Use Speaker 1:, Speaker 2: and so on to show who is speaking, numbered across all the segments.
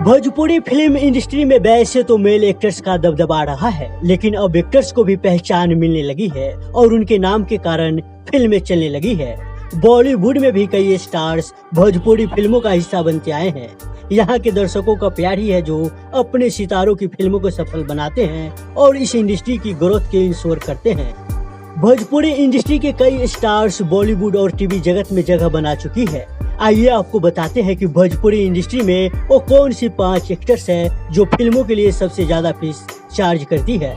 Speaker 1: Bhojpuri film industry में वैसे तो मेल एक्टर्स का दबदबा रहा है, लेकिन अब एक्टर्स को भी पहचान मिलने लगी है और उनके नाम के कारण फिल्में चलने लगी है। बॉलीवुड में भी कई स्टार्स भोजपुरी फिल्मों का हिस्सा बनते आए हैं। यहाँ के दर्शकों का प्यार ही है जो अपने सितारों की फिल्मों को सफल बनाते हैं और इस इंडस्ट्री की ग्रोथ के इंश्योर करते हैं। भोजपुरी इंडस्ट्री के कई स्टार्स बॉलीवुड और टीवी जगत में जगह बना चुकी है। आइए आपको बताते हैं कि भोजपुरी इंडस्ट्री में वो कौन सी 5 एक्टर्स हैं जो फिल्मों के लिए सबसे ज्यादा फीस चार्ज करती है।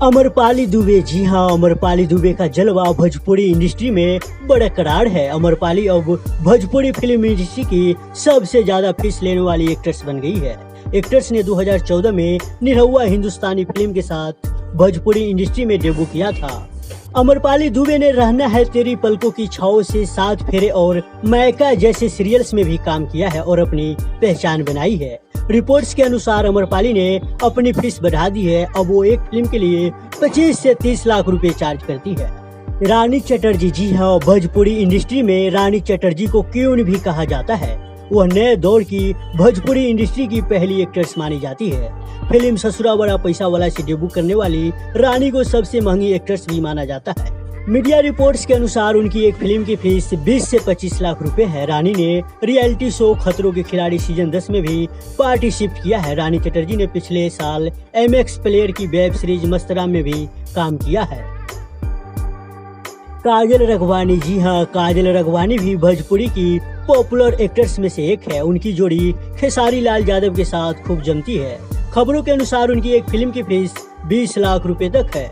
Speaker 1: अमरपाली दुबे। जी हाँ, अमरपाली दुबे का जलवा भोजपुरी इंडस्ट्री में बरकरार है। अमरपाली अब भोजपुरी फिल्म इंडस्ट्री की सबसे ज्यादा फीस लेने वाली एक्ट्रेस बन गई है। एक्ट्रेस ने 2014 में निरहुआ हिंदुस्तानी फिल्म के साथ भोजपुरी इंडस्ट्री में डेब्यू किया था। अमरपाली दुबे ने रहना है तेरी पलकों की छाओं से, 7 फेरे और मैका जैसे सीरियल्स में भी काम किया है और अपनी पहचान बनाई है। रिपोर्ट्स के अनुसार अमरपाली ने अपनी फीस बढ़ा दी है। अब वो एक फिल्म के लिए 25 से 30 लाख रुपए चार्ज करती है। रानी चटर्जी। जी हाँ, भोजपुरी इंडस्ट्री में रानी चटर्जी को क्वीन भी कहा जाता है। वह नए दौर की भोजपुरी इंडस्ट्री की पहली एक्ट्रेस मानी जाती है। फिल्म ससुरा बड़ा पैसा वाला से डेब्यू करने वाली रानी को सबसे महंगी एक्ट्रेस भी माना जाता है। मीडिया रिपोर्ट्स के अनुसार उनकी एक फिल्म की फीस 20 से 25 लाख रुपए है। रानी ने रियलिटी शो खतरों के खिलाड़ी सीजन 10 में भी पार्टिसिपेट किया है। रानी चटर्जी ने पिछले साल MX प्लेयर की वेब सीरीज मस्तराम में भी काम किया है। काजल रघवानी। जी हाँ, काजल रघवानी भी भोजपुरी की पॉपुलर एक्टर्स में से एक है। उनकी जोड़ी खेसारी लाल यादव के साथ खूब जमती है। खबरों के अनुसार उनकी एक फिल्म की फीस 20 लाख रुपए तक है।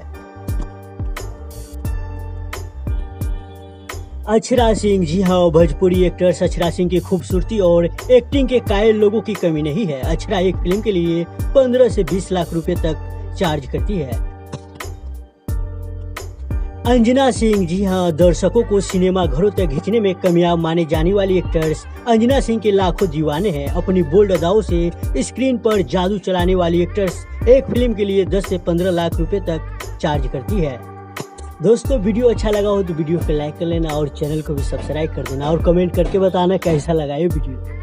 Speaker 1: अक्षरा सिंह। जी हाँ, भोजपुरी एक्ट्रेस अक्षरा सिंह की खूबसूरती और एक्टिंग के कायल लोगों की कमी नहीं है। अक्षरा एक फिल्म के लिए 15 से 20 लाख रुपए तक चार्ज करती है। अंजना सिंह। जी हाँ, दर्शकों को सिनेमा घरों तक खींचने में कामयाब माने जाने वाली एक्ट्रेस अंजना सिंह के लाखों दीवाने हैं। अपनी बोल्ड अदाओं से स्क्रीन पर जादू चलाने वाली एक्ट्रेस एक फिल्म के लिए 10 से 15 लाख रुपए तक चार्ज करती है। दोस्तों, वीडियो अच्छा लगा हो तो वीडियो को लाइक कर लेना और चैनल को भी सब्सक्राइब कर देना और कमेंट करके बताना कैसा लगा ये वीडियो।